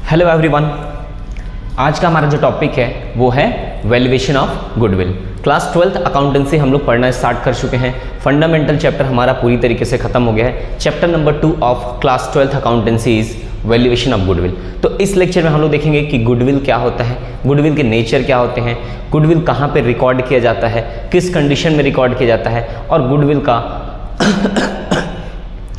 Hello everyone, आज का हमारा जो टॉपिक है वो है valuation of goodwill. Class 12th accountancy हम लोग पढ़ना स्टार्ट कर चुके हैं। फंडामेंटल चैप्टर हमारा पूरी तरीके से खत्म हो गया है। Chapter number 2 of class 12th accountancy is valuation of goodwill. तो इस लेक्चर में हम लोग देखेंगे कि गुडविल क्या होता है, गुडविल के नेचर क्या होते हैं, गुडविल कहाँ पे रिकॉर्ड किया जाता है, किस कंडीशन में रिकॉर्ड किया जाता है और गुडविल का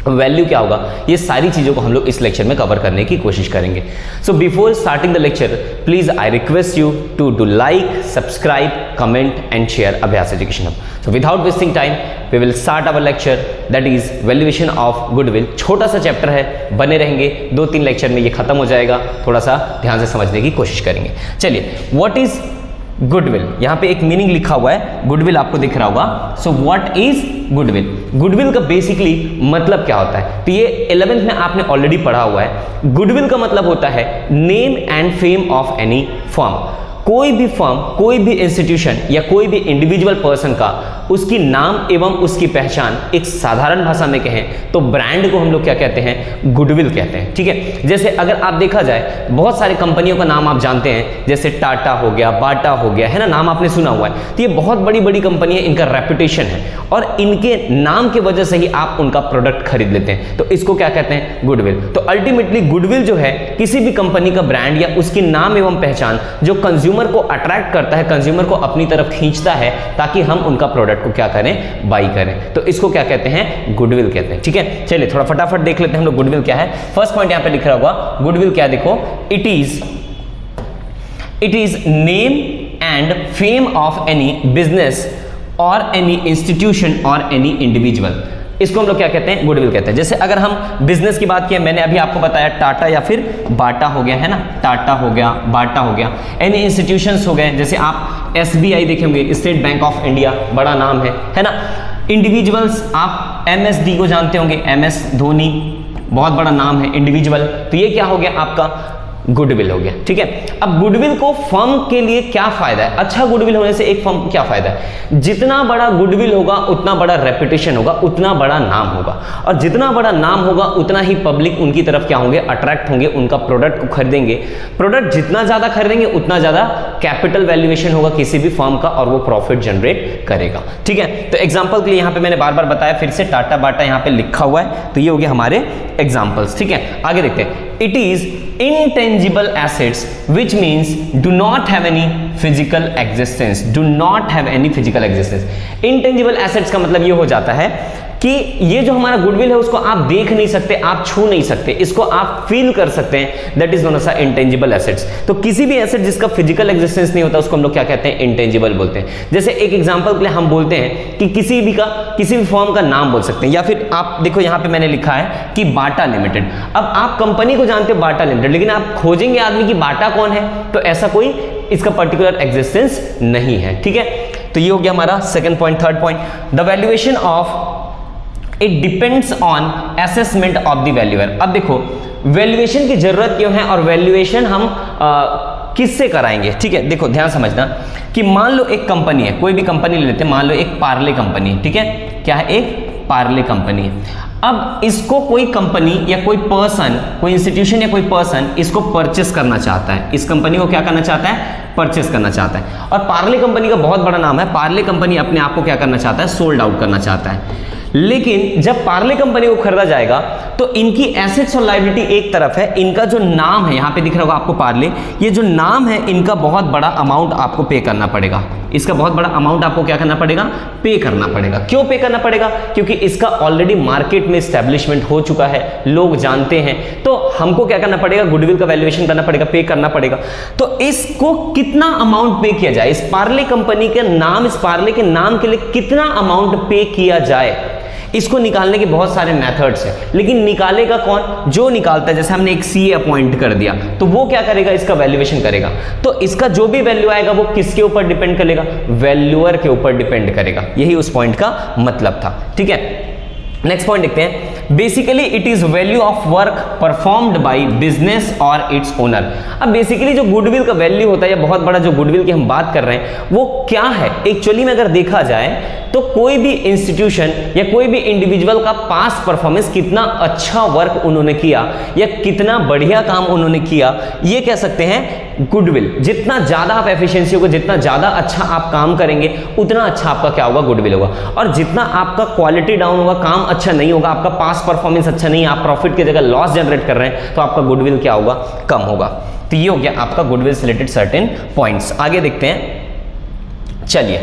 वैल्यू क्या होगा। ये सारी चीज़ों को हम लोग इस लेक्चर में कवर करने की कोशिश करेंगे। So before starting the lecture please I request you to do like, subscribe, comment and share Abhyas education hub. So without wasting time we will start our lecture that is valuation of goodwill. छोटा सा chapter है, बने रहेंगे, 2-3 lecture में ये खत्म हो जाएगा। थोड़ा सा ध्यान से समझने की कोशिश करेंगे। चलिए, व्हाट इज गुडविल, यहाँ पे एक मीनिंग लिखा हुआ है, गुडविल आपको दिख रहा होगा। So what is goodwill, goodwill का बेसिकली मतलब क्या होता है, तो ये 11th में आपने ऑलरेडी पढ़ा हुआ है। गुडविल का मतलब होता है name and fame of any firm. कोई भी फर्म, कोई भी इंस्टीट्यूशन या कोई भी इंडिविजुअल पर्सन का उसकी नाम एवं उसकी पहचान, एक साधारण भाषा में कहें तो ब्रांड को हम लोग क्या कहते हैं, गुडविल कहते हैं। ठीक है, जैसे अगर आप देखा जाए बहुत सारी कंपनियों का नाम आप जानते हैं, जैसे टाटा हो गया, बाटा हो गया, है ना, नाम आपने सुना हुआ है। तो ये बहुत बड़ी बड़ी कंपनी है, इनका रेपुटेशन है और इनके नाम की वजह से ही आप उनका प्रोडक्ट खरीद लेते हैं, तो इसको क्या कहते हैं, गुडविल। तो अल्टीमेटली गुडविल जो है किसी भी कंपनी का ब्रांड या उसकी नाम एवं पहचान जो कंज्यूमर को अट्रैक्ट करता है, कंज्यूमर को अपनी तरफ खींचता है ताकि हम उनका प्रोडक्ट को क्या करें, बाई करें, तो इसको क्या कहते हैं, गुडविल कहते हैं। ठीक है, चलिए थोड़ा फटाफट देख लेते हैं हम लोग गुडविल क्या है। फर्स्ट पॉइंट यहां पे लिख रहा होगा, गुडविल क्या, देखो, it is name and fame of any business और एनी इंस्टीट्यूशन और एनी इंडिविजुअल। इसको हम लोग क्या कहते हैं, गुडविल कहते हैं। जैसे अगर हम बिजनेस की बात किए, मैंने अभी आपको बताया टाटा या फिर बाटा हो गया, है ना, टाटा हो गया, बाटा हो गया। एनी इंस्टीट्यूशंस हो गए, जैसे आप SBI देखे होंगे, स्टेट बैंक ऑफ इंडिया, बड़ा नाम है ना। इंडिविजुअल्स आप MSD को जानते होंगे, MS धोनी, बहुत बड़ा नाम है, इंडिविजुअल। तो ये क्या हो गया, आपका गुडविल हो गया। ठीक है, अब गुडविल को फर्म के लिए क्या फायदा है, अच्छा गुडविल होने से एक फर्म को क्या फायदा है, जितना बड़ा गुडविल होगा उतना बड़ा रेपुटेशन होगा, उतना बड़ा नाम होगा, और जितना बड़ा नाम होगा उतना ही पब्लिक उनकी तरफ क्या होंगे, अट्रैक्ट होंगे, उनका प्रोडक्ट को खरीदेंगे। प्रोडक्ट जितना ज्यादा खरीदेंगे उतना ज्यादा कैपिटल वैल्यूएशन होगा किसी भी फर्म का और वो प्रॉफिट जनरेट करेगा। ठीक है, तो एग्जांपल के लिए यहाँ पे मैंने बार बार बताया, फिर से टाटा बाटा यहाँ पे लिखा हुआ है, तो ये हो गया हमारे एग्जांपल्स। ठीक है, आगे देखते हैं। It is intangible assets which means do not have any physical existence, do not have any physical existence। intangible assets का मतलब ये हो जाता है कि ये जो हमारा गुडविल है उसको आप देख नहीं सकते, आप छू नहीं सकते, इसको आप फील कर सकते हैं, that is known as intangible assets. तो किसी भी एसेट जिसका फिजिकल एग्जिस्टेंस नहीं होता उसको हम लोग क्या कहते हैं, इंटेंजिबल बोलते हैं। जैसे एक एग्जांपल के लिए हम बोलते हैं कि किसी भी फर्म का नाम बोल सकते हैं, या फिर आप देखो यहाँ पे मैंने लिखा है कि बाटा लिमिटेड। अब आप कंपनी को जानते हो बाटा लिमिटेड, लेकिन आप खोजेंगे आदमी की बाटा कौन है, तो ऐसा कोई इसका पर्टिकुलर एग्जिस्टेंस नहीं है। ठीक है, तो ये हो गया हमारा second point. Third point, the valuation of it depends on assessment of the valuer. अब देखो वैल्यूएशन की जरूरत क्यों है और वैल्यूएशन हम किससे कराएंगे। ठीक है, देखो ध्यान समझना कि मान लो एक कंपनी है, कोई भी कंपनी ले लेते हैं, मान लो एक पार्ले कंपनी है। ठीक है, क्या है, एक पार्ले कंपनी है। अब इसको कोई कंपनी या कोई पर्सन, कोई इंस्टीट्यूशन या कोई पर्सन इसको परचेस करना चाहता है, इस कंपनी को क्या करना चाहता है, परचेस करना चाहता है। और पार्ले कंपनी का बहुत बड़ा नाम है, पार्ले कंपनी अपने आप को क्या करना चाहता है, सोल्ड आउट करना चाहता है। लेकिन जब पार्ले कंपनी को खरीदा जाएगा तो इनकी एसेट्स और लायबिलिटी एक तरफ है, इनका जो नाम है यहाँ पे दिख रहा होगा आपको पार्ले, ये जो नाम है इनका बहुत बड़ा अमाउंट आपको पे करना पड़ेगा, इसका बहुत बड़ा अमाउंट आपको क्या करना पड़ेगा, पे करना पड़ेगा। क्यों पे करना पड़ेगा, क्योंकि इसका ऑलरेडी मार्केट में एस्टेब्लिशमेंट हो चुका है, लोग जानते हैं, तो हमको क्या करना पड़ेगा, गुडविल का वैल्यूएशन करना पड़ेगा, पे करना पड़ेगा। तो इसको कितना अमाउंट पे किया जाए, इस पार्ले कंपनी के नाम, इस पार्ले के नाम के लिए कितना अमाउंट पे किया जाए, इसको निकालने के बहुत सारे मेथड्स हैं, लेकिन निकालेगा कौन, जो निकालता है, जैसे हमने एक CA अपॉइंट कर दिया तो वो क्या करेगा, इसका वैल्यूएशन करेगा। तो इसका जो भी वैल्यू आएगा वो किसके ऊपर डिपेंड करेगा, वैल्यूअर के ऊपर डिपेंड करेगा। यही उस पॉइंट का मतलब था। ठीक है, नेक्स्ट पॉइंट देखते हैं। Basically it is value of work performed by business और इट्स ओनर। अब बेसिकली जो गुडविल का वैल्यू होता है, या बहुत बड़ा जो गुडविल की हम बात कर रहे हैं वो क्या है, एक्चुअली में अगर देखा जाए तो कोई भी इंस्टीट्यूशन या कोई भी इंडिविजुअल का पास्ट परफॉर्मेंस, कितना अच्छा वर्क उन्होंने किया या कितना बढ़िया काम उन्होंने किया, ये कह सकते हैं गुडविल। जितना ज्यादा आप एफिशिएंसी होगा, जितना ज्यादा अच्छा आप काम करेंगे, उतना अच्छा आपका क्या होगा, गुडविल होगा। और जितना आपका क्वालिटी डाउन होगा, काम अच्छा नहीं होगा, आपका पास्ट परफॉर्मेंस अच्छा नहीं है, आप प्रॉफिट की जगह लॉस जनरेट कर रहे हैं, तो आपका गुडविल क्या होगा, कम होगा। तो ये हो गया आपका गुडविल से रिलेटेड सर्टेन पॉइंट्स। आगे देखते हैं, चलिए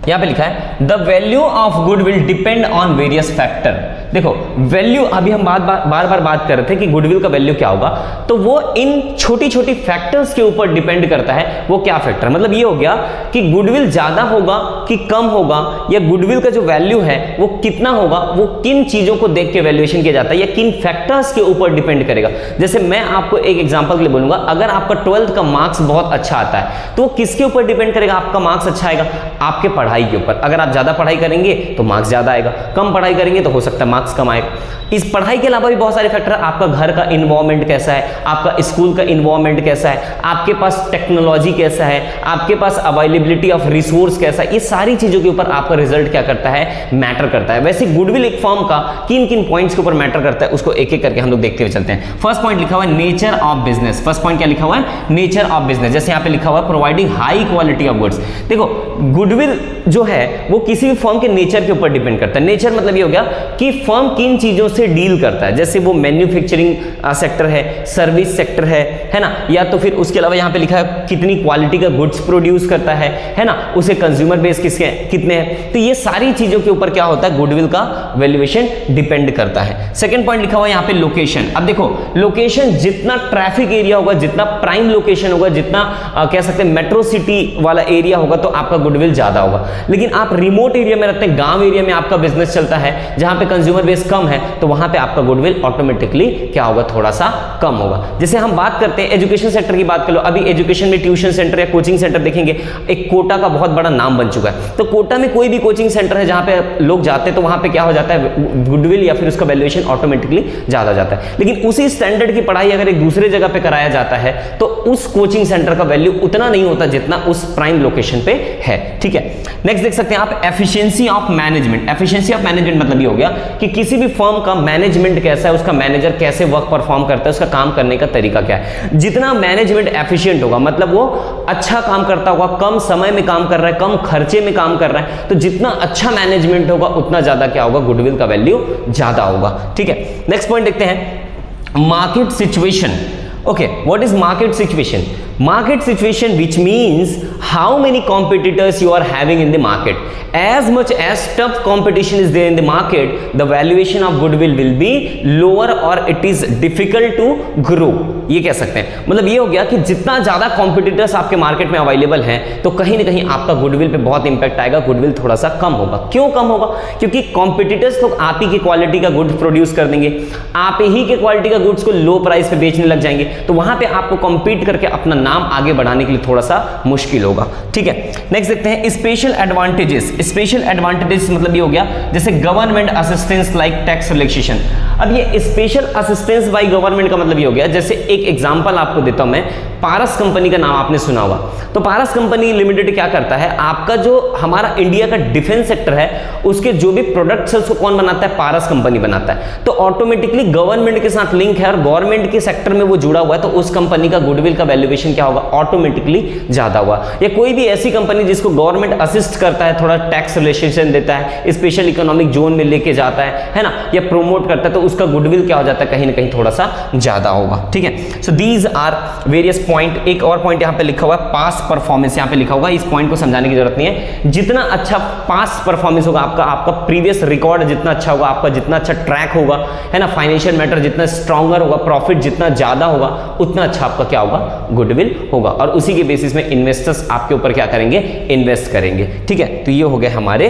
यहां पे लिखा है the value of goodwill depend on various factor. देखो वैल्यू, अभी हम बार बार बात कर रहे थे कि गुडविल का वैल्यू क्या होगा, तो वो इन छोटी छोटी फैक्टर्स के ऊपर डिपेंड करता है। वो क्या फैक्टर, मतलब ये हो गया कि गुडविल ज्यादा होगा कि कम होगा, या गुडविल का जो वैल्यू है वो कितना होगा, वो किन चीजों को देख के वैल्यूएशन किया जाता है, या किन फैक्टर्स के ऊपर डिपेंड करेगा। जैसे मैं आपको एक एग्जांपल के लिए बोलूंगा, अगर आपका 12th का मार्क्स बहुत अच्छा आता है तो वो किसके ऊपर डिपेंड करेगा, आपका मार्क्स अच्छा आएगा, आपके पढ़ाई के ऊपर। अगर आप ज्यादा पढ़ाई करेंगे तो मार्क्स ज्यादा आएगा, कम पढ़ाई करेंगे तो हो सकता है मार्क्स कम आएगा। इस पढ़ाई के अलावा भी बहुत सारे फैक्टर, आपका घर का इन्वायरमेंट कैसा है, आपका स्कूल का इन्वायरमेंट कैसा है, आपके पास टेक्नोलॉजी कैसा है, आपके पास अवेलेबिलिटी ऑफ रिसोर्स कैसा है, ये सारी चीजों के ऊपर आपका रिजल्ट क्या करता है, मैटर करता है। वैसे गुडविल एक फर्म का किन किन पॉइंट्स के ऊपर मैटर करता है, उसको एक एक करके हम लोग देखते हुए चलते हैं। फर्स्ट पॉइंट लिखा हुआ है nature of business. First point क्या लिखा हुआ है, नेचर ऑफ बिजनेस। जैसे यहाँ पे लिखा हुआ है providing high quality of goods. देखो गुडविल जो है वो किसी भी फर्म के नेचर के ऊपर डिपेंड करता है। नेचर मतलब ये हो गया कि फर्म किन चीजों से डील करता है, जैसे वो मैन्युफैक्चरिंग सेक्टर है, सर्विस सेक्टर है ना, या तो फिर उसके अलावा यहाँ पे लिखा है कितनी क्वालिटी का गुड्स प्रोड्यूस करता है ना, उसे कंज्यूमर बेस कितने हैं। तो ये सारी चीजों के ऊपर क्या होता है, गुडविल का वैल्यूएशन डिपेंड करता है। सेकंड पॉइंट लिखा हुआ है यहाँ पे लोकेशन। अब देखो लोकेशन, जितना ट्रैफिक एरिया होगा, जितना प्राइम लोकेशन होगा, जितना कह सकते हैं मेट्रो सिटी वाला एरिया होगा, तो आपका गुडविल ज्यादा होगा। लेकिन आप रिमोट एरिया में रहते हैं, गांव एरिया में आपका बिजनेस चलता है, जहां पे कंज्यूमर बेस कम है, तो वहां पे आपका गुडविल ऑटोमेटिकली क्या होगा, थोड़ा सा कम होगा। जैसे हम बात करते हैं एजुकेशन सेक्टर की बात कर लो, अभी एजुकेशन में ट्यूशन सेंटर या कोचिंग सेंटर देखेंगे, एक कोटा का बहुत बड़ा नाम बन चुका है। तो कोटा में कोई भी कोचिंग सेंटर है जहां पे लोग जाते हैं, तो वहां पे क्या हो जाता है, गुडविल या फिर उसका वैल्यूएशन ऑटोमेटिकली ज्यादा जाता है। लेकिन उसी स्टैंडर्ड की पढ़ाई अगर एक दूसरे जगह पे कराया जाता है, तो उस कोचिंग सेंटर का वैल्यू उतना नहीं होता जितना उस प्राइम लोकेशन पे है। ठीक है, नेक्स्ट देख सकते हैं आप efficiency of management. Efficiency of management मतलब ये हो गया कि किसी भी फर्म का मैनेजमेंट कैसा है, उसका मैनेजर कैसे वर्क परफॉर्म करता है, उसका काम करने का तरीका क्या है। जितना मैनेजमेंट एफिशिएंट होगा, मतलब वो अच्छा काम करता होगा, कम समय में काम कर रहा है, कम खर्चे में काम कर रहा है, तो जितना अच्छा मैनेजमेंट होगा उतना ज्यादा क्या होगा, गुडविल का वैल्यू ज्यादा होगा। ठीक है, नेक्स्ट पॉइंट देखते हैं market situation. Okay, what is market situation? Market situation, which means how many competitors you are having in the market. As much as tough competition is there in the market, the valuation of goodwill will be lower or it is difficult to grow. ये कह सकते हैं, मतलब ये हो गया कि जितना ज्यादा कॉम्पिटिटर्स आपके मार्केट में अवेलेबल हैं, तो कहीं ना कहीं आपका गुडविल पे बहुत इंपैक्ट आएगा, गुडविल थोड़ा सा कम होगा। क्यों कम होगा? क्योंकि कॉम्पिटिटर्स तो आप ही की क्वालिटी का गुड्स प्रोड्यूस कर देंगे, आप ही के क्वालिटी का गुड्स को लो प्राइस पे बेचने लग जाएंगे, तो वहां पे आपको कॉम्पीट करके अपना नाम आगे बढ़ाने के लिए थोड़ा सा मुश्किल होगा। ठीक है, नेक्स्ट देखते हैं स्पेशल एडवांटेजेस। स्पेशल एडवांटेजेस मतलब ये हो गया जैसे government assistance like tax relaxation. अब ये स्पेशल असिस्टेंस बाय गवर्नमेंट का मतलब ये हो गया, जैसे एक एग्जांपल आपको देता हूं मैं, पारस कंपनी का नाम आपने सुना होगा। तो पारस कंपनी लिमिटेड क्या करता है, आपका जो हमारा इंडिया का डिफेंस सेक्टर है, उसके जो भी प्रोडक्ट्स है उसको कौन बनाता है, पारस कंपनी बनाता है। तो ऑटोमेटिकली गवर्नमेंट के साथ लिंक है और गवर्नमेंट के सेक्टर में वो जुड़ा हुआ है, तो उस कंपनी का गुडविल का वैल्यूएशन क्या होगा, ऑटोमेटिकली ज्यादा होगा। या कोई भी ऐसी कंपनी जिसको गवर्नमेंट असिस्ट करता है, थोड़ा टैक्स रिलैक्सेशन देता है, स्पेशल इकोनॉमिक जोन में लेके जाता है ना, या प्रोमोट करता है, तो उसका गुडविल क्या हो जाता है, कहीं ना कहीं थोड़ा सा ज्यादा होगा। ठीक है, so these are various point. एक और पॉइंट यहाँ पे लिखा हुआ है पास्ट परफॉर्मेंस, यहाँ पे लिखा होगा, इस पॉइंट को समझाने की जरूरत नहीं है। जितना अच्छा पास्ट परफॉर्मेंस होगा आपका प्रीवियस रिकॉर्ड जितना अच्छा होगा, आपका जितना अच्छा ट्रैक होगा, है ना, फाइनेंशियल मैटर जितना स्ट्रॉन्गर होगा, प्रॉफिट जितना ज्यादा होगा, उतना अच्छा आपका क्या होगा, गुडविल होगा। और उसी के बेसिस में इन्वेस्टर्स आपके ऊपर क्या करेंगे, इन्वेस्ट करेंगे। ठीक है, तो ये हो गए हमारे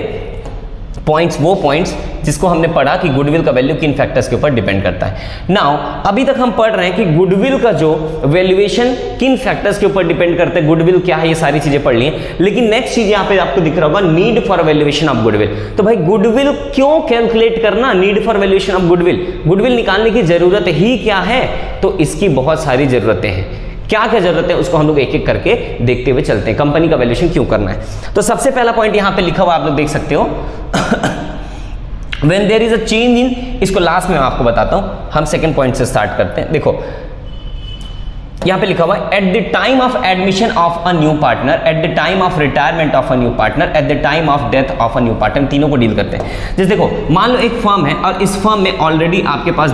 पॉइंट्स, वो पॉइंट्स जिसको हमने पढ़ा कि गुडविल का वैल्यू किन फैक्टर्स के ऊपर डिपेंड करता है। नाउ अभी तक हम पढ़ रहे हैं कि गुडविल का जो वैल्यूएशन किन फैक्टर्स के ऊपर डिपेंड करता है, गुडविल क्या है, ये सारी चीजें पढ़ ली हैं। लेकिन नेक्स्ट चीज यहाँ पे आपको दिख रहा होगा, need for valuation of goodwill. तो भाई गुडविल क्यों कैलकुलेट करना, need for valuation of goodwill निकालने की जरूरत ही क्या है? तो इसकी बहुत सारी जरूरतें हैं। क्या क्या जरूरत है उसको हम लोग एक एक करके देखते हुए चलते हैं, कंपनी का वैल्यूएशन क्यों करना है। तो सबसे पहला पॉइंट यहां पे लिखा हुआ आप लोग देख सकते हो, when there is a change in, इसको लास्ट में मैं आपको बताता हूं, हम सेकंड पॉइंट से स्टार्ट करते हैं। देखो यहां पे लिखा हुआ है, at the time of admission of a new partner, at the time of retirement of a new partner, at the time of death of a new partner, तीनों को डील करते हैं। जैसे देखो मान लो एक फर्म है और इस फर्म में ऑलरेडी आपके पास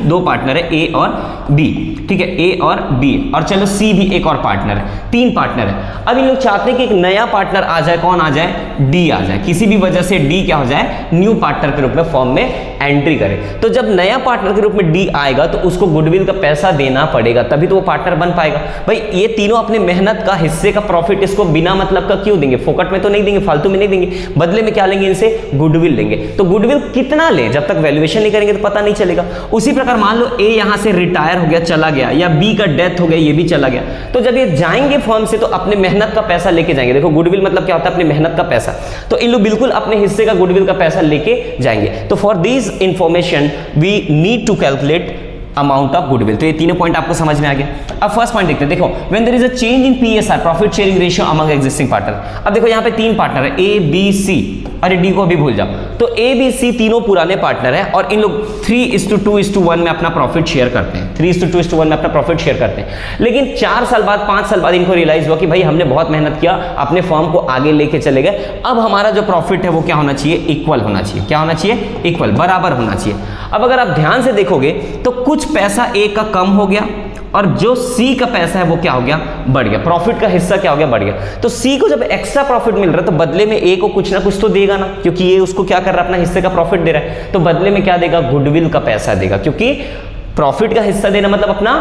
दो पार्टनर है, ए और बी, ठीक है, ए और बी, और चलो सी भी एक और पार्टनर है, 3 पार्टनर है। अब इन लोग चाहते हैं कि एक नया पार्टनर आ जाए, कौन आ जाए? डी आ जाए, किसी भी वजह से डी क्या हो जाए? न्यू पार्टनर के रूप में फर्म में एंट्री करे। तो जब नया पार्टनर के रूप में डी आएगा तो उसको गुडविल का पैसा देना पड़ेगा, तभी तो वो पार्टनर बन पाएगा। भाई ये तीनों अपने मेहनत का हिस्से का प्रॉफिट इसको बिना मतलब का क्यों देंगे? फोकट में तो नहीं देंगे, फालतू में नहीं देंगे, बदले में क्या लेंगे? इनसे गुडविल लेंगे। तो गुडविल कितना ले, जब तक वैल्यूएशन नहीं करेंगे तो पता नहीं चलेगा। उसी प्रकार मान लो ए यहां से रिटायर हो गया, चला गया, या बी का डेथ हो गया, ये भी चला गया, तो जब ये जाएंगे फर्म से तो अपने मेहनत का पैसा लेके जाएंगे। देखो गुडविल मतलब क्या होता है? अपनी मेहनत का पैसा। तो इन लोग बिल्कुल अपने हिस्से का गुडविल का पैसा लेके जाएंगे। तो for this information we need to calculate amount of goodwill. तो ये तीनों पॉइंट आपको समझ में आ गया। अब फर्स्ट पॉइंट देखते हैं। देखो when there is a change in PSR, profit sharing ratio among existing partner. अब देखो यहाँ पे 3 पार्टनर है, ए बी सी, अरे डी को अभी भूल जाओ। तो ए बी सी तीनों पुराने पार्टनर है और इन लोग 3:2:1 में अपना प्रॉफिट शेयर करते हैं, 3:2:1 में अपना प्रॉफिट शेयर करते हैं। लेकिन 4 साल बाद, 5 साल बाद इनको रियलाइज हुआ कि भाई हमने बहुत मेहनत किया, अपने फर्म को आगे लेके चले गए, अब हमारा जो प्रॉफिट है वो क्या होना चाहिए? इक्वल होना चाहिए। क्या होना चाहिए? इक्वल, बराबर होना चाहिए। अब अगर आप ध्यान से देखोगे तो कुछ पैसा ए का कम हो गया और जो सी का पैसा है वो क्या हो गया? बढ़ गया। प्रॉफिट का हिस्सा क्या हो गया? बढ़ गया। तो सी को जब एक्स्ट्रा प्रॉफिट मिल रहा है तो बदले में ए को कुछ ना कुछ तो देगा ना, क्योंकि ये उसको क्या कर रहा है? अपना हिस्से का प्रॉफिट दे रहा है। तो बदले में क्या देगा? गुडविल का पैसा देगा, क्योंकि प्रॉफिट का हिस्सा देना मतलब अपना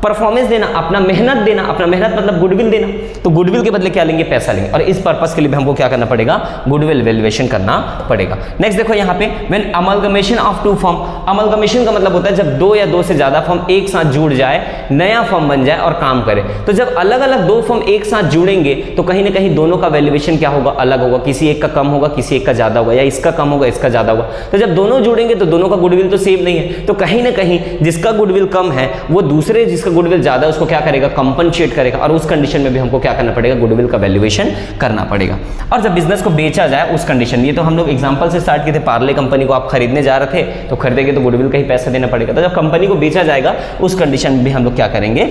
परफॉर्मेंस देना, अपना मेहनत देना, अपना मेहनत मतलब गुडविल देना। तो गुडविल के बदले क्या लेंगे? पैसा लेंगे। और इस पर्पस के लिए भी हमको क्या करना पड़ेगा? गुडविल वैल्यूएशन करना पड़ेगा। नेक्स्ट देखो यहाँ पे, when amalgamation of 2 firm, amalgamation का मतलब होता है जब 2 या 2 से ज्यादा फर्म एक साथ जुड़ जाए, नया फर्म बन जाए और काम करे। तो जब अलग अलग 2 फर्म एक साथ जुड़ेंगे तो कहीं ना कहीं दोनों का वैल्यूएशन क्या होगा? अलग होगा। किसी एक का कम होगा, किसी एक का ज्यादा होगा, या इसका कम होगा, इसका ज्यादा होगा। तो जब दोनों जुड़ेंगे तो दोनों का गुडविल तो सेम नहीं है, तो कहीं ना कहीं जिसका गुडविल कम है वो दूसरे जिसका गुडविल ज्यादा है उसको क्या करेगा? कंपनसेट करेगा। और उस कंडीशन में भी हमको क्या करना पड़ेगा? गुडविल का वैल्यूएशन करना पड़ेगा। और जब बिजनेस को बेचा जाए उस कंडीशन, ये तो हम लोग एग्जांपल से स्टार्ट किए थे, पार्ले कंपनी को आप खरीदने जा रहे थे तो खरीदेंगे तो गुडविल का ही पैसा देना पड़ेगा। तो जब कंपनी को बेचा जाएगा उस कंडीशन में भी हम लोग क्या करेंगे?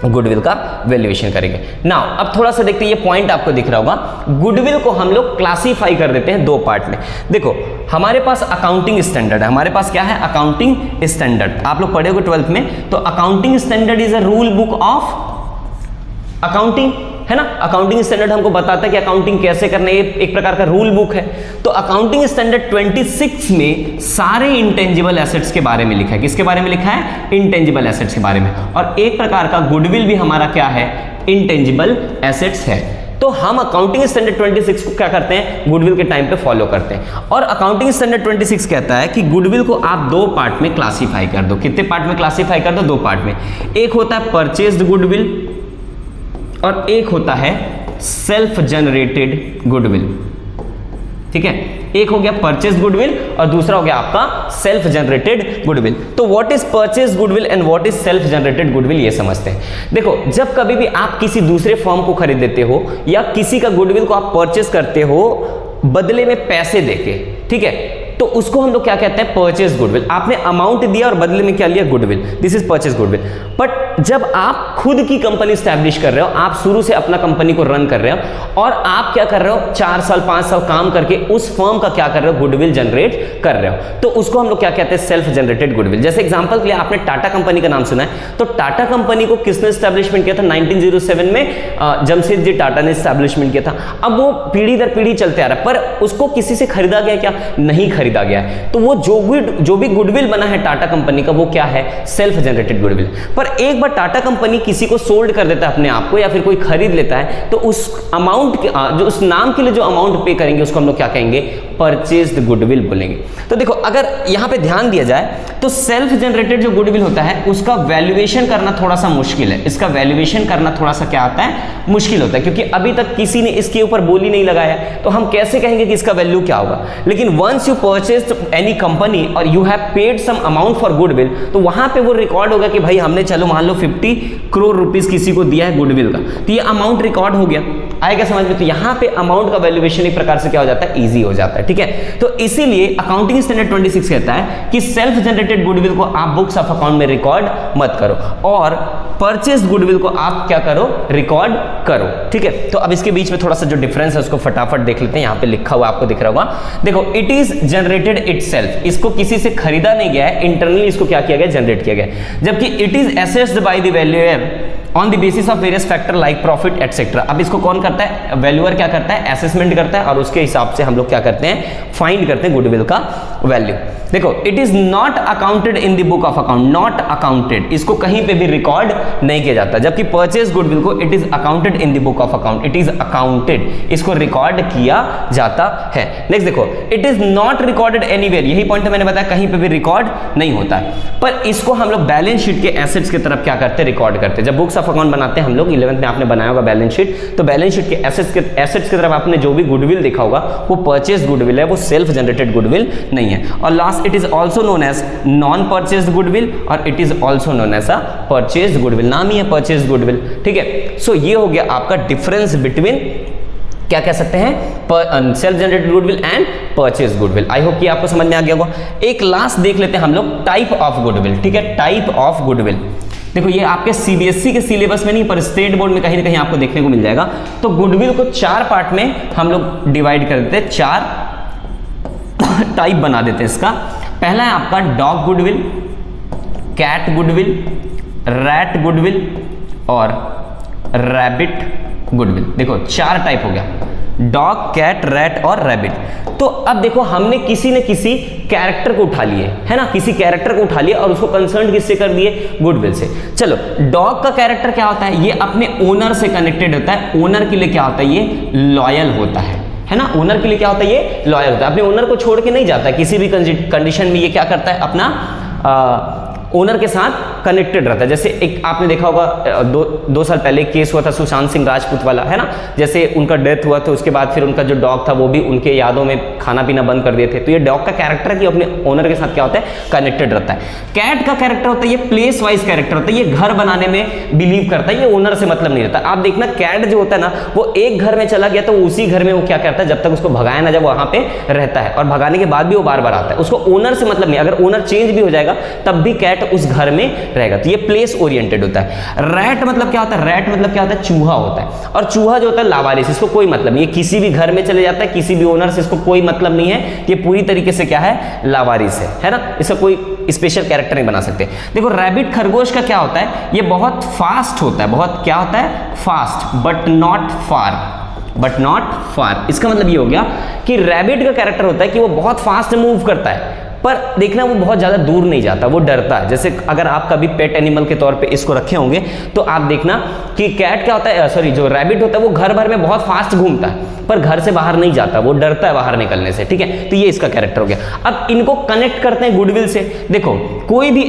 गुडविल का वैल्यूएशन करेंगे। नाउ अब थोड़ा सा देखते हैं, ये पॉइंट आपको दिख रहा होगा। गुडविल को हम लोग क्लासीफाई कर देते हैं 2 पार्ट में। देखो हमारे पास अकाउंटिंग स्टैंडर्ड है, हमारे पास क्या है? Accounting standard. आप लोग पढ़े होगे 12th में, तो accounting standard is a rule book of accounting, है ना। अकाउंटिंग स्टैंडर्ड हमको बताता है कि अकाउंटिंग कैसे करना है, एक प्रकार का रूल बुक है। तो अकाउंटिंग स्टैंडर्ड 26 में सारे इंटेंजिबल एसेट्स के बारे में लिखा है। किसके बारे में लिखा है? इंटेंजिबल एसेट्स के बारे में। और एक प्रकार का गुडविल भी हमारा क्या है? इंटेंजिबल एसेट्स है। तो हम अकाउंटिंग स्टैंडर्ड 26 को क्या करते हैं? गुडविल के टाइम पे फॉलो करते हैं। और अकाउंटिंग स्टैंडर्ड 26 कहता है कि गुडविल को आप 2 पार्ट में क्लासीफाई कर दो। कितने पार्ट में क्लासीफाई कर दो? 2 पार्ट में। एक होता है परचेज्ड गुडविल और एक होता है सेल्फ जनरेटेड गुडविल। ठीक है, एक हो गया परचेज गुडविल और दूसरा हो गया आपका सेल्फ जनरेटेड गुडविल। तो what is purchase goodwill and what is self generated goodwill, ये समझते हैं। देखो जब कभी भी आप किसी दूसरे फर्म को खरीद देते हो या किसी का गुडविल को आप परचेज करते हो बदले में पैसे देके, ठीक है, तो उसको हम लोग क्या कहते हैं? Purchase goodwill. आपने अमाउंट दिया और बदले में क्या लिया? Goodwill. This is purchase goodwill. But जब आप खुद की कंपनी स्टैब्लिश कर रहे हो, आप शुरू से अपना कंपनी को रन कर रहे हो और आप क्या कर रहे हो? 4 साल 5 साल काम करके उस फर्म का क्या कर रहे हो? गुडविल जनरेट कर रहे हो, तो उसको हम लोग क्या कहते हैं? Self generated goodwill. जैसे एग्जांपल के लिए आपने टाटा कंपनी का नाम सुना है, तो टाटा कंपनी को किसने स्टैब्लिशमेंट किया था? 1907 में जमशेदजी टाटा ने स्टैब्लिशमेंट किया था। अब वो पीढ़ी दर पीढ़ी चलते आ रहा है, पर उसको किसी से खरीदा गया क्या? नहीं खरीदा खरीदा गया है, तो वो जो भी गुडविल बना है टाटा कंपनी का, वो क्या है, सेल्फ जनरेटेड गुडविल। पर एक बार टाटा कंपनी किसी को सोल्ड कर देता है अपने आप को, या फिर कोई खरीद लेता है, तो उस अमाउंट के जो उस नाम के लिए जो अमाउंट पे करेंगे उसको हम लोग क्या कहेंगे, परचेज्ड गुडविल बोलेंगे। तो देखो अगर यहां पे ध्यान दिया जाए तो सेल्फ जनरेटेड जो गुडविल होता है उसका वैल्यूएशन करना थोड़ा सा मुश्किल है, इसका वैल्यूएशन करना थोड़ा सा क्या आता है, मुश्किल होता है, क्योंकि अभी तक किसी ने इसके ऊपर बोली नहीं लगाया, तो हम कैसे कहेंगे कि इसका वैल्यू क्या होगा। लेकिन once you purchased any company और you have paid some amount for goodwill, तो वहां पे वो रिकॉर्ड होगा कि भाई हमने चलो मान लो 50 करोड़ रुपीस किसी को दिया है गुडविल का, तो ये अमाउंट रिकॉर्ड हो गया, आएगा समझ में। तो यहां पे अमाउंट का वैल्यूएशन एक प्रकार से क्या हो जाता है, इजी हो जाता है, ठीक है। तो इसीलिए अकाउंटिंग स्टैंडर्ड 26 कहता है कि सेल्फ जनरेटेड गुडविल को आप बुक्स ऑफ अकाउंट में रिकॉर्ड मत करो, और परचेज्ड गुडविल को आप क्या करो, रिकॉर्ड करो, ठीक है। तो अब इसके बीच में थोड़ा सा जो डिफरेंस है उसको फटाफट देख लेते हैं। यहां पे लिखा हुआ आपको दिख रहा होगा, देखो, इट इज जनरेटेड इटसेल्फ, इसको किसी से खरीदा नहीं गया है, इंटरनली इसको क्या किया गया, जनरेट किया गया। जबकि it is assessed by the valuer on the basis of various factor like profit etcetera. अब इसको कौन करता है, वैल्यूअर क्या करता है, असेसमेंट करता है, और उसके हिसाब से हम लोग क्या करते हैं, फाइंड करते हैं गुडविल का वैल्यू। देखो, it is not accounted in the book of account, not accounted, इसको कहीं पे भी रिकॉर्ड नहीं किया जाता। जबकि परचेज गुडविल को it is accounted in the book of account, it is accounted, इसको रिकॉर्ड किया जाता है। नेक्स्ट देखो, it is not recorded anywhere, यही पॉइंट मैंने बताया, कहीं पे भी रिकॉर्ड नहीं होता है, पर इसको हम लोग बैलेंस शीट के एसेट्स की तरफ क्या करते हैं, रिकॉर्ड करते हैं। जब बुक्स ऑफ अकाउंट बनाते हैं हम लोग, 11th में आपने बनाया होगा बैलेंस शीट, तो बैलेंस शीट के एसेट्स की तरफ आपने जो भी गुडविल देखा होगा वो परचेज गुडविल है, वो सेल्फ जनरेटेड गुडविल नहीं है। और last, it is also known as non purchase goodwill, और it is also known as a purchase goodwill, नाम ही है परचेज गुडविल, ठीक है। सो ये हो गया आपका डिफरेंस बिटवीन, क्या कह सकते हैं, self generated goodwill and purchase goodwill. I hope कि आपको समझ में आ गया होगा। एक लास्ट देख लेते हैं हम लोग, टाइप ऑफ गुडविल, ठीक है, टाइप ऑफ गुडविल। देखो, ये आपके सीबीएसई के सिलेबस में नहीं, पर स्टेट बोर्ड में कहीं ना कहीं आपको देखने को मिल जाएगा। तो गुडविल को 4 पार्ट में हम लोग डिवाइड कर देते हैं, 4 टाइप बना देते हैं इसका। पहला है आपका dog goodwill, cat goodwill, rat goodwill और रैबिट गुडविल। देखो 4 टाइप हो गया, डॉग, कैट, रैट और रैबिट। तो अब देखो, हमने किसी न किसी कैरेक्टर को उठा लिए, है ना, किसी कैरेक्टर को उठा लिया और उसको कंसर्न किससे कर दिए, गुडविल से। चलो, डॉग का कैरेक्टर क्या होता है, ये अपने ओनर से कनेक्टेड होता है, ओनर के लिए क्या होता है, ये लॉयल होता है ना, ओनर के लिए क्या होता है, ये लॉयल होता है, अपने ओनर को छोड़ के नहीं जाता है किसी भी कंडीशन में, ये क्या करता है, अपना ओनर के साथ कनेक्टेड रहता है। जैसे एक आपने देखा होगा, 2 साल पहले केस हुआ था सुशांत सिंह राजपूत वाला, है ना, जैसे उनका डेथ हुआ तो उसके बाद फिर उनका जो डॉग था वो भी उनके यादों में खाना पीना बंद कर दिए थे। तो ये डॉग का कैरेक्टर है कि अपने ओनर के साथ क्या होता है, कनेक्टेड रहता है। कैट का कैरेक्टर होता है, ये प्लेस वाइज कैरेक्टर होता है, ये घर बनाने में बिलीव करता है, ये ओनर से मतलब नहीं रहता। आप देखना, कैट जो होता है ना, वो एक घर में चला गया तो उसी घर में वो क्या करता है, जब तक उसको भगाया ना, जब वहां पे रहता है, और भगाने के बाद भी वो बार बार आता है, उसको ओनर से मतलब नहीं। अगर ओनर चेंज भी हो जाएगा तब भी कैट उस घर में रहेगा। तो ये प्लेस ओरिएंटेड होता है। रैट मतलब क्या होता है, रैट मतलब क्या होता है, चूहा होता है। और चूहा जो होता है लावारिस, इसको कोई मतलब नहीं, ये किसी भी घर में चले जाता है, किसी भी ओनर से इसको कोई मतलब नहीं है, ये पूरी तरीके से क्या है, लावारिस है ना, इसका कोई स्पेशल कैरेक्टर नहीं बना सकते। देखो, रैबिट खरगोश का क्या होता है, ये बहुत फास्ट होता है, बहुत क्या होता है, fast, but not far, but not far. इसका मतलब ये हो गया कि रैबिट का कैरेक्टर होता है कि वो बहुत फास्ट मूव करता है, पर देखना वो बहुत ज़्यादा दूर नहीं जाता, वो डरता है। जैसे अगर आप कभी पेट एनिमल के तौर पे इसको रखे होंगे तो आप देखना कि कैट क्या होता है, सॉरी, जो रैबिट होता है वो घर भर में बहुत फास्ट घूमता है, पर घर से बाहर नहीं जाता, वो डरता है बाहर निकलने से, ठीक है। तो ये इसका कैरेक्टर हो गया। अब इनको कनेक्ट करते हैं गुडविल से। देखो, कोई भी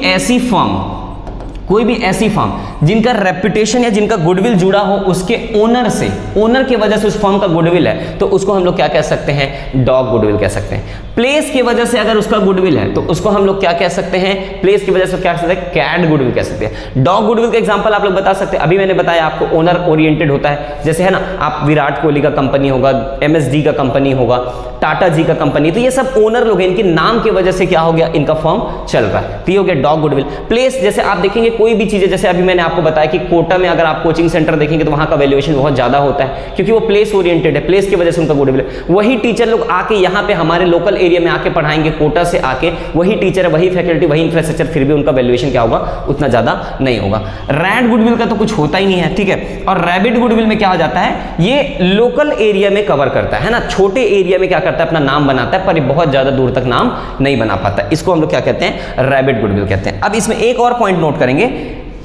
ऐसी फर्म जिनका रेपुटेशन या जिनका गुडविल जुड़ा हो उसके ओनर से, ओनर की वजह से उस फर्म का गुडविल है, तो उसको हम लोग क्या कह सकते हैं, डॉग गुडविल कह सकते हैं। प्लेस की वजह से अगर उसका गुडविल है तो उसको हम लोग क्या कह सकते हैं, प्लेस की वजह से क्या कह सकते हैं, कैट गुडविल कह सकते हैं। डॉग गुडविल का एग्जांपल आप लोग बता सकते हैं, अभी मैंने बताया आपको ओनर ओरिएंटेड होता है, जैसे है ना, आप विराट कोहली का कंपनी होगा, MSD का कंपनी होगा, टाटा जी का कंपनी, तो ये सब ओनर लोग हैं, इनके नाम की वजह से क्या हो गया, इनका फर्म चल रहा है, तो ये हो गया डॉग गुडविल। प्लेस, जैसे आप देखेंगे कोई भी चीजें, जैसे अभी मैंने आपको बताया कि कोटा में अगर आप कोचिंग सेंटर देखेंगे तो वहां का वैल्यूएशन बहुत ज्यादा होता है, क्योंकि वो प्लेस ओरिएंटेड है, प्लेस की वजह से उनका गुडविल है। वही टीचर लोग आके यहाँ पे हमारे लोकल एरिया में आके पढ़ाएंगे, कोटा से आके वही टीचर है, वही फैकल्टी, वही इंफ्रास्ट्रक्चर, फिर भी उनका वैल्यूएशन क्या होगा, उतना ज्यादा नहीं होगा। रैड गुडविल का तो कुछ होता ही नहीं है, ठीक है। और रैबिट गुडविल में क्या हो जाता है, ये लोकल एरिया में कवर करता है ना, छोटे एरिया में क्या करता है, अपना नाम बनाता है, पर बहुत ज्यादा दूर तक नाम नहीं बना पाता। इसको हम लोग क्या कहते हैं, रैबिट गुडविल कहते हैं। अब इसमें एक और पॉइंट नोट करेंगे,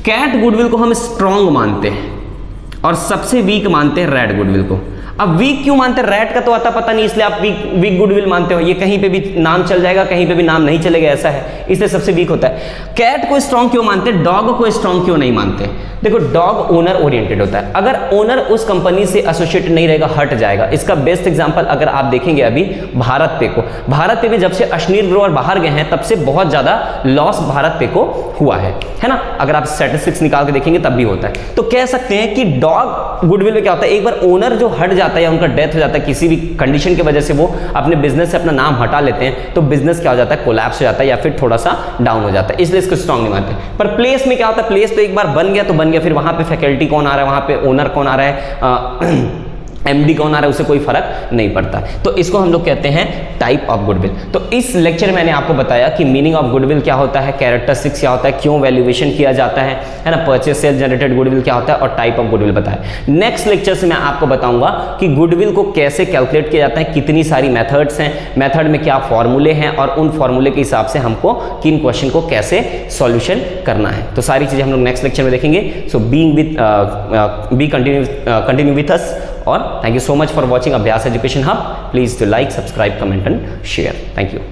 कैट गुडविल को हम स्ट्रॉन्ग मानते हैं और सबसे वीक मानते हैं रैट गुडविल को। अब वीक क्यों मानते हैं, रैट का तो आता पता नहीं, इसलिए आप वीक गुडविल मानते हो, ये कहीं पे भी नाम चल जाएगा, कहीं पे भी नाम नहीं चलेगा, ऐसा है, इसलिए सबसे वीक होता है। कैट को स्ट्रॉन्ग क्यों मानते हैं, डॉग को स्ट्रॉन्ग क्यों नहीं मानते? देखो, डॉग ओनर ओरिएंटेड होता है, अगर ओनर उस कंपनी से एसोसिएट नहीं रहेगा, हट जाएगा। इसका बेस्ट एग्जांपल अगर आप देखेंगे अभी भारत पे को, भारत पे भी जब से अश्नीर ग्रोवर बाहर गए हैं तब से बहुत ज्यादा लॉस भारत पे को हुआ है ना, अगर आप स्टैटिस्टिक्स निकाल के देखेंगे तब भी होता है। तो कह सकते हैं कि डॉग गुडविल में क्या होता है, एक बार ओनर जो हट जाता है या उनका डेथ हो जाता है, किसी भी कंडीशन की वजह से वो अपने बिजनेस से अपना नाम हटा लेते हैं, तो बिजनेस क्या हो जाता है, कोलैप्स हो जाता है या फिर थोड़ा सा डाउन हो जाता है, इसलिए इसको स्ट्रॉन्ग नहीं मानते। पर प्लेस में क्या होता है, प्लेस तो एक बार बन गया तो बन गया, फिर वहां पे फैकल्टी कौन आ रहा है, वहां पे ओनर कौन आ रहा है, एमडी कौन आ रहा है, उससे कोई फर्क नहीं पड़ता। तो इसको हम लोग कहते हैं टाइप ऑफ गुडविल। तो इस लेक्चर में मैंने आपको बताया कि मीनिंग ऑफ गुडविल क्या होता है, कैरेक्टरिस्टिक्स क्या होता है, क्यों वैल्यूएशन किया जाता है ना, परचेज सेल जनरेटेड गुडविल क्या होता है, और टाइप ऑफ गुडविल बताया। नेक्स्ट लेक्चर से मैं आपको बताऊंगा कि गुडविल को कैसे कैलकुलेट किया जाता है, कितनी सारी मेथड्स हैं, मेथड में क्या फॉर्मूले हैं, और उन फॉर्मूले के हिसाब से हमको किन क्वेश्चन को कैसे सॉल्यूशन करना है। तो सारी चीजें हम लोग नेक्स्ट लेक्चर में देखेंगे। सो बी कंटिन्यू विथ अस, और thank you so much for watching Abhyas Education Hub. Please do like, subscribe, comment and share. Thank you.